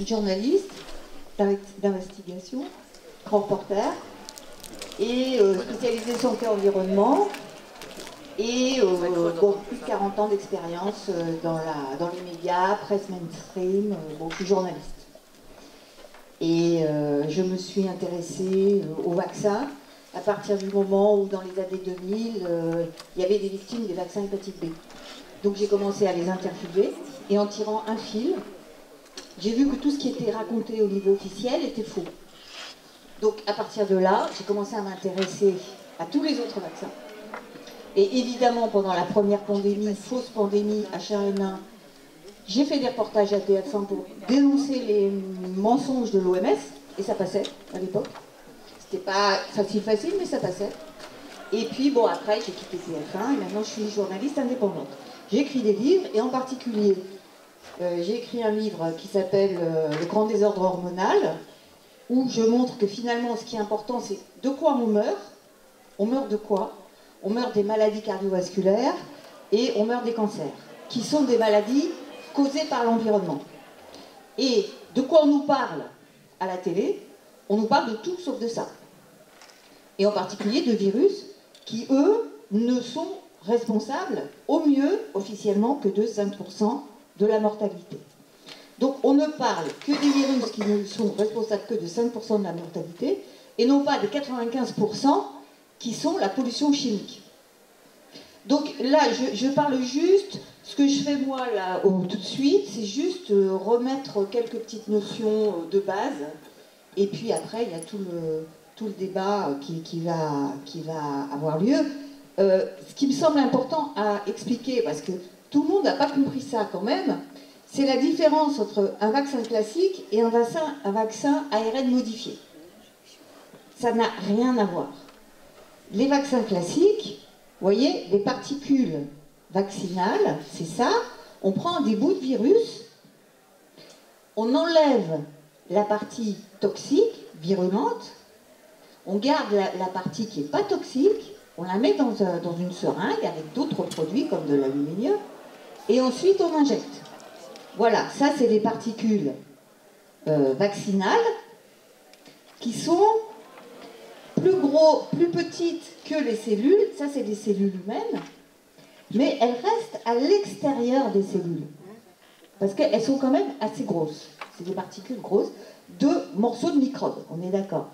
journaliste d'investigation, grand reporter, et spécialisée santé-environnement, et bon, plus de 40 ans d'expérience dans les médias, presse mainstream, bon, je suis journaliste. Et je me suis intéressée au vaccin à partir du moment où, dans les années 2000, il y avait des victimes des vaccins hépatite B. Donc j'ai commencé à les interviewer, et en tirant un fil, j'ai vu que tout ce qui était raconté au niveau officiel était faux. Donc à partir de là, j'ai commencé à m'intéresser à tous les autres vaccins. Et évidemment, pendant la première pandémie, fausse pandémie H1N1, j'ai fait des reportages à TF1 pour dénoncer les mensonges de l'OMS, et ça passait à l'époque. C'était pas facile, mais ça passait. Et puis bon, après, j'ai quitté TF1 et maintenant je suis journaliste indépendante. J'ai écrit des livres, et en particulier, j'ai écrit un livre qui s'appelle Le grand désordre hormonal, où je montre que finalement, ce qui est important, c'est de quoi on meurt. On meurt de quoi? On meurt des maladies cardiovasculaires et on meurt des cancers, qui sont des maladies causées par l'environnement. Et de quoi on nous parle à la télé? On nous parle de tout sauf de ça. Et en particulier de virus qui, eux, ne sont responsables, au mieux, officiellement, que de 5% de la mortalité. Donc on ne parle que des virus qui ne sont responsables que de 5% de la mortalité, et non pas des 95% qui sont la pollution chimique. Donc là, je parle juste, ce que je fais moi là tout de suite, c'est juste remettre quelques petites notions de base, et puis après il y a tout le débat qui va avoir lieu. Ce qui me semble important à expliquer, parce que tout le monde n'a pas compris ça quand même, c'est la différence entre un vaccin classique et un vaccin ARN modifié. Ça n'a rien à voir. Les vaccins classiques, vous voyez, les particules vaccinales, c'est ça, on prend des bouts de virus, on enlève la partie toxique, virulente, on garde la partie qui n'est pas toxique, on la met dans une seringue avec d'autres produits comme de l'aluminium, et ensuite on injecte. Voilà, ça c'est des particules vaccinales qui sont plus petites que les cellules. Ça c'est des cellules humaines, mais elles restent à l'extérieur des cellules parce qu'elles sont quand même assez grosses. C'est des particules grosses de morceaux de microbes, on est d'accord.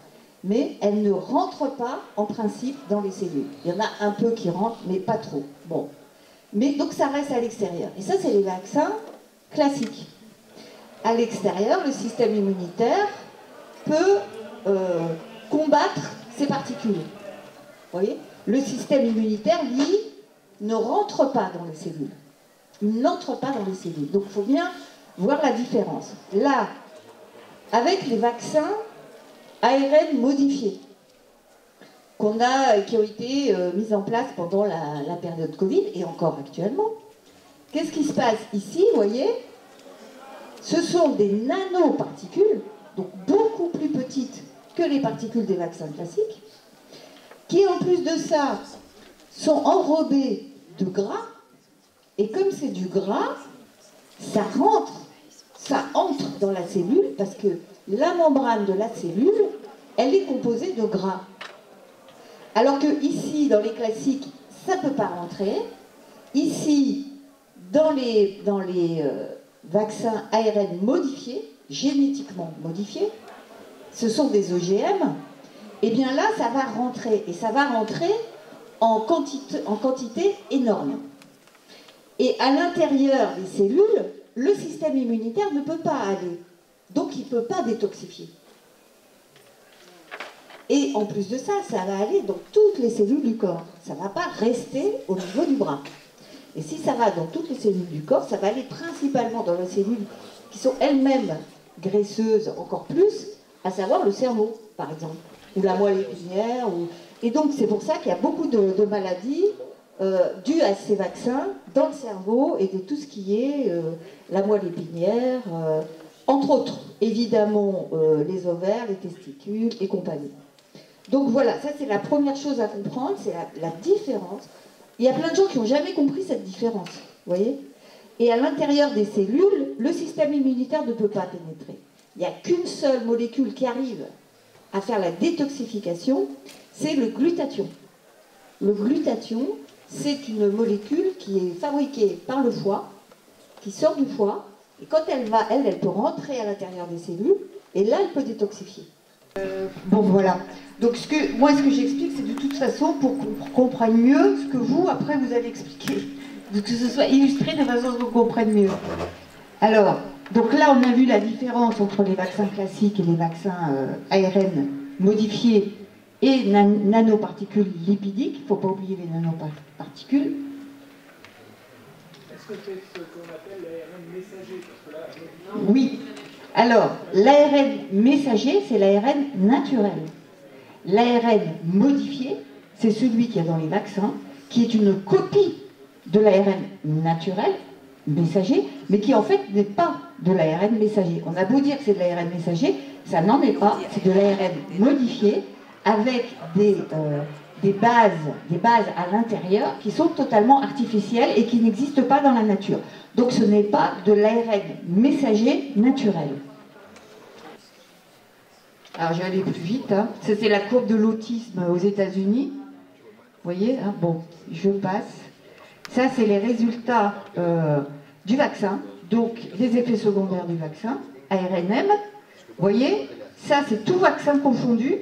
Mais elles ne rentrent pas en principe dans les cellules. Il y en a un peu qui rentrent, mais pas trop. Bon, mais donc ça reste à l'extérieur. Et ça c'est les vaccins classique. À l'extérieur, le système immunitaire peut combattre ces particules. Vous voyez? Le système immunitaire, lui, ne rentre pas dans les cellules. Il n'entre pas dans les cellules. Donc il faut bien voir la différence. Là, avec les vaccins ARN modifiés, qui ont été mis en place pendant la période Covid, et encore actuellement, qu'est-ce qui se passe ici, vous voyez? Ce sont des nanoparticules, donc beaucoup plus petites que les particules des vaccins classiques, qui en plus de ça sont enrobées de gras, et comme c'est du gras, ça entre dans la cellule, parce que la membrane de la cellule, elle est composée de gras. Alors que ici, dans les classiques, ça ne peut pas rentrer. Ici, dans les vaccins ARN modifiés, génétiquement modifiés, ce sont des OGM, et bien là, ça va rentrer, et ça va rentrer en quantité énorme. Et à l'intérieur des cellules, le système immunitaire ne peut pas aller, donc il ne peut pas détoxifier. Et en plus de ça, ça va aller dans toutes les cellules du corps, ça ne va pas rester au niveau du bras. Et si ça va dans toutes les cellules du corps, ça va aller principalement dans les cellules qui sont elles-mêmes graisseuses encore plus, à savoir le cerveau, par exemple, ou la moelle épinière. Et donc c'est pour ça qu'il y a beaucoup de maladies dues à ces vaccins dans le cerveau et de tout ce qui est la moelle épinière, entre autres, évidemment, les ovaires, les testicules et compagnie. Donc voilà, ça c'est la première chose à comprendre, c'est la différence. Il y a plein de gens qui n'ont jamais compris cette différence, vous voyez? Et à l'intérieur des cellules, le système immunitaire ne peut pas pénétrer. il n'y a qu'une seule molécule qui arrive à faire la détoxification, c'est le glutathion. Le glutathion, c'est une molécule qui est fabriquée par le foie, qui sort du foie, et quand elle va, elle peut rentrer à l'intérieur des cellules, et là, elle peut détoxifier. Bon, voilà. Donc, moi, ce que j'explique, c'est de toute façon pour qu'on comprenne mieux ce que vous, après, vous allez expliquer. Que ce soit illustré de façon à ce qu'on comprenne mieux. Alors, donc là, on a vu la différence entre les vaccins classiques et les vaccins ARN modifiés et nanoparticules lipidiques. Il ne faut pas oublier les nanoparticules. Est-ce que c'est ce qu'on appelle l'ARN messager? Parce que là, oui. Alors, l'ARN messager, c'est l'ARN naturel. L'ARN modifié, c'est celui qu'il y a dans les vaccins, qui est une copie de l'ARN naturel, messager, mais qui en fait n'est pas de l'ARN messager. On a beau dire que c'est de l'ARN messager, ça n'en est pas, c'est de l'ARN modifié avec des bases à l'intérieur qui sont totalement artificielles et qui n'existent pas dans la nature. Donc ce n'est pas de l'ARN messager naturel. Alors je vais aller plus vite. Hein. C'est la courbe de l'autisme aux États-Unis. Vous voyez, hein, bon, je passe. Ça, c'est les résultats du vaccin, donc les effets secondaires du vaccin, ARNM. Vous voyez, ça, c'est tout vaccin confondu.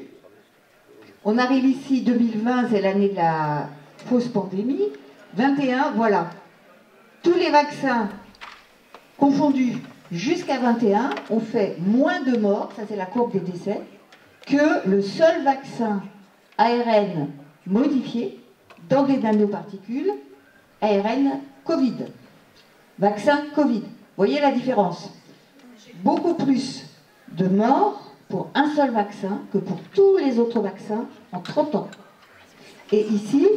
On arrive ici, 2020, c'est l'année de la fausse pandémie. 21, voilà. Tous les vaccins confondus jusqu'à 21 ont fait moins de morts, ça c'est la courbe des décès, que le seul vaccin ARN modifié dans des nanoparticules ARN Covid. Vaccin Covid. Vous voyez la différence? Beaucoup plus de morts pour un seul vaccin que pour tous les autres vaccins en 30 ans. Et ici,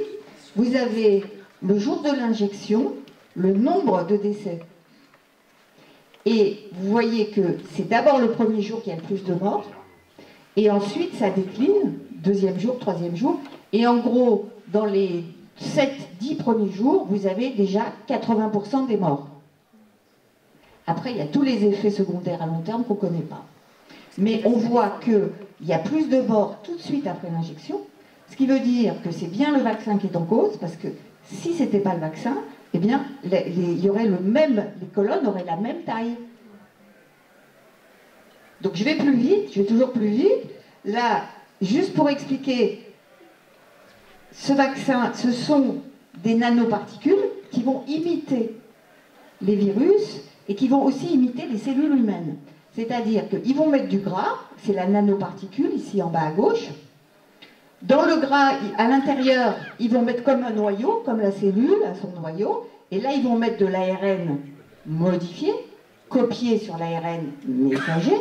vous avez le jour de l'injection, le nombre de décès. Et vous voyez que c'est d'abord le premier jour qu'il y a le plus de morts, et ensuite ça décline, deuxième jour, troisième jour, et en gros, dans les 7-10 premiers jours, vous avez déjà 80% des morts. Après, il y a tous les effets secondaires à long terme qu'on ne connaît pas. Mais on voit qu'il y a plus de morts tout de suite après l'injection, ce qui veut dire que c'est bien le vaccin qui est en cause, parce que si ce n'était pas le vaccin, eh bien, il y aurait les colonnes auraient la même taille. Donc je vais plus vite, je vais toujours plus vite. Là, juste pour expliquer, ce vaccin, ce sont des nanoparticules qui vont imiter les virus et qui vont aussi imiter les cellules humaines. C'est-à-dire qu'ils vont mettre du gras, c'est la nanoparticule, ici en bas à gauche. Dans le gras, à l'intérieur, ils vont mettre comme un noyau, comme la cellule à son noyau, et là, ils vont mettre de l'ARN modifié, copié sur l'ARN messager,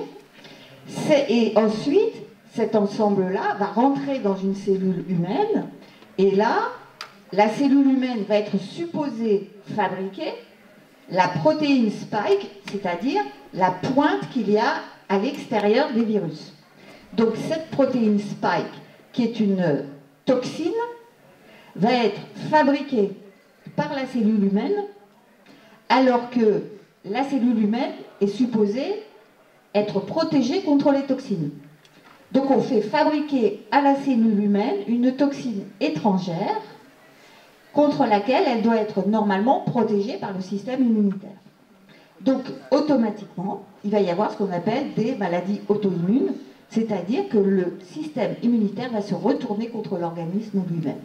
et ensuite, cet ensemble-là va rentrer dans une cellule humaine, et là, la cellule humaine va être supposée fabriquer la protéine spike, c'est-à-dire la pointe qu'il y a à l'extérieur des virus. Donc cette protéine spike, qui est une toxine, va être fabriquée par la cellule humaine, alors que la cellule humaine est supposée être protégée contre les toxines. Donc on fait fabriquer à la cellule humaine une toxine étrangère contre laquelle elle doit être normalement protégée par le système immunitaire. Donc automatiquement, il va y avoir ce qu'on appelle des maladies auto-immunes, c'est-à-dire que le système immunitaire va se retourner contre l'organisme lui-même.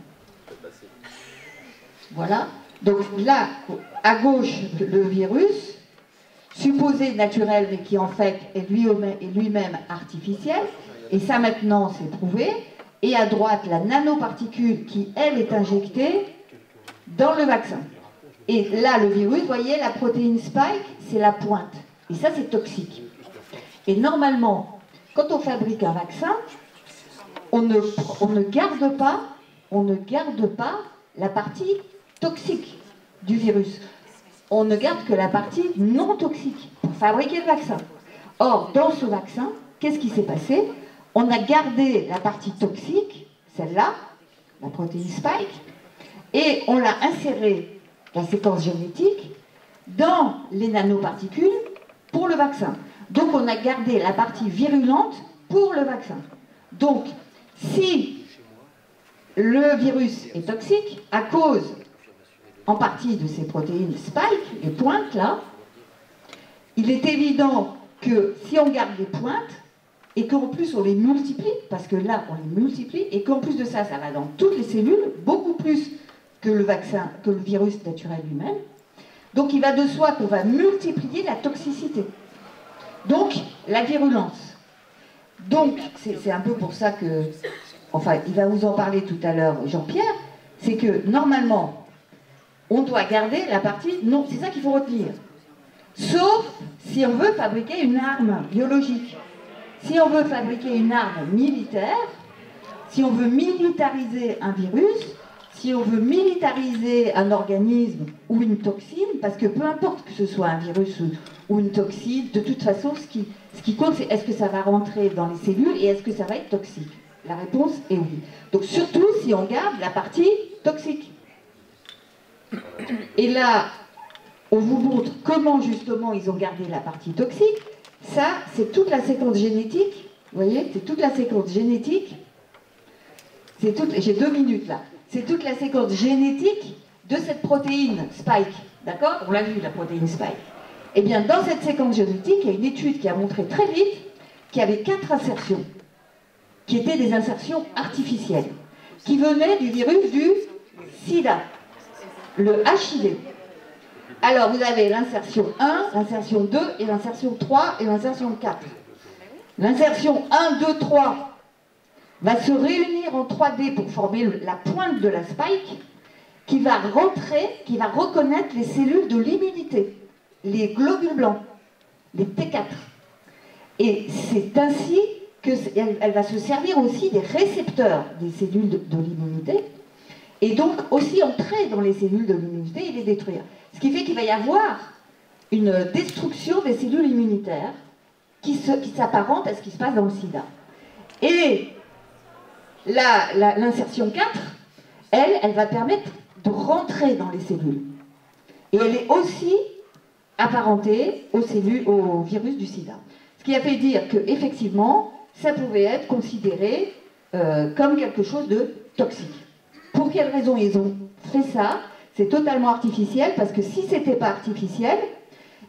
Voilà. Donc là, à gauche, le virus, supposé naturel, mais qui en fait est lui-même artificiel, et ça maintenant c'est prouvé, et à droite, la nanoparticule qui, elle, est injectée dans le vaccin. Et là, le virus, vous voyez, la protéine spike, c'est la pointe. Et ça, c'est toxique. Et normalement, quand on fabrique un vaccin, on ne garde pas la partie toxique du virus. On ne garde que la partie non toxique pour fabriquer le vaccin. Or, dans ce vaccin, qu'est-ce qui s'est passé? On a gardé la partie toxique, celle-là, la protéine spike, et on l'a insérée, la séquence génétique, dans les nanoparticules pour le vaccin. Donc on a gardé la partie virulente pour le vaccin. Donc, si le virus est toxique, à cause en partie de ces protéines spike, les pointes là, il est évident que si on garde les pointes, et qu'en plus on les multiplie, parce que là on les multiplie, et qu'en plus de ça, ça va dans toutes les cellules, beaucoup plus que le vaccin, que le virus naturel lui-même, donc il va de soi qu'on va multiplier la toxicité. Donc, la virulence. Donc, c'est un peu pour ça que, enfin, il va vous en parler tout à l'heure, Jean-Pierre, c'est que, normalement, on doit garder la partie, non, c'est ça qu'il faut retenir. Sauf si on veut fabriquer une arme biologique. Si on veut fabriquer une arme militaire, si on veut militariser un virus, si on veut militariser un organisme ou une toxine, parce que peu importe que ce soit un virus ou une toxine, de toute façon, ce qui compte, c'est est-ce que ça va rentrer dans les cellules et est-ce que ça va être toxique? La réponse est oui. Donc surtout si on garde la partie toxique. Et là, on vous montre comment justement ils ont gardé la partie toxique. Ça, c'est toute la séquence génétique. Vous voyez, c'est toute la séquence génétique. J'ai 2 minutes là. C'est toute la séquence génétique de cette protéine spike. D'accord? On l'a vu, la protéine spike. Eh bien, dans cette séquence génétique, il y a une étude qui a montré très vite qu'il y avait 4 insertions, qui étaient des insertions artificielles, qui venaient du virus du sida, le HIV. Alors, vous avez l'insertion 1, l'insertion 2, et l'insertion 3, et l'insertion 4. L'insertion 1, 2, 3 va se réunir en 3D pour former la pointe de la spike qui va rentrer, qui va reconnaître les cellules de l'immunité, les globules blancs, les T4. Et c'est ainsi qu'elle va se servir aussi des récepteurs des cellules de l'immunité et donc aussi entrer dans les cellules de l'immunité et les détruire. Ce qui fait qu'il va y avoir une destruction des cellules immunitaires qui s'apparente à ce qui se passe dans le sida. Et l'insertion 4, elle va permettre de rentrer dans les cellules. Et elle est aussi apparentée au virus du sida. Ce qui a fait dire qu'effectivement, ça pouvait être considéré comme quelque chose de toxique. Pour quelle raison ils ont fait ça? C'est totalement artificiel, parce que si ce n'était pas artificiel,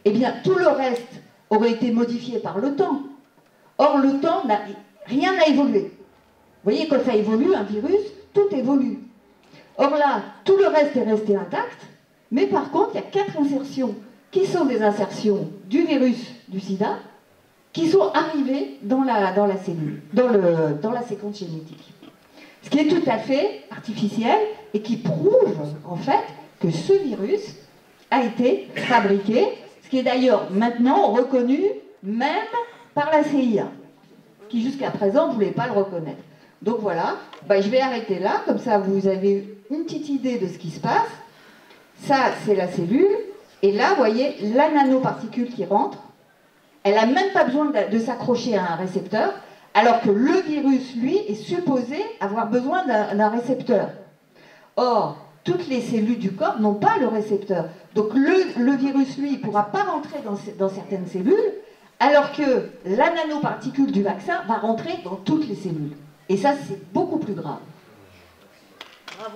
eh bien tout le reste aurait été modifié par le temps. Or, le temps, rien n'a évolué. Vous voyez, quand ça évolue, un virus, tout évolue. Or là, tout le reste est resté intact, mais par contre, il y a 4 insertions qui sont des insertions du virus du sida, qui sont arrivées dans la cellule, dans la séquence génétique. Ce qui est tout à fait artificiel et qui prouve, en fait, que ce virus a été fabriqué, ce qui est d'ailleurs maintenant reconnu même par la CIA, qui jusqu'à présent ne voulait pas le reconnaître. Donc voilà, je vais arrêter là, comme ça vous avez une petite idée de ce qui se passe. Ça, c'est la cellule, et là, vous voyez, la nanoparticule qui rentre, elle n'a même pas besoin de s'accrocher à un récepteur, alors que le virus, lui, est supposé avoir besoin d'un récepteur. Or, toutes les cellules du corps n'ont pas le récepteur. Donc le virus, lui, ne pourra pas rentrer dans certaines cellules, alors que la nanoparticule du vaccin va rentrer dans toutes les cellules. Et ça, c'est beaucoup plus grave. Bravo.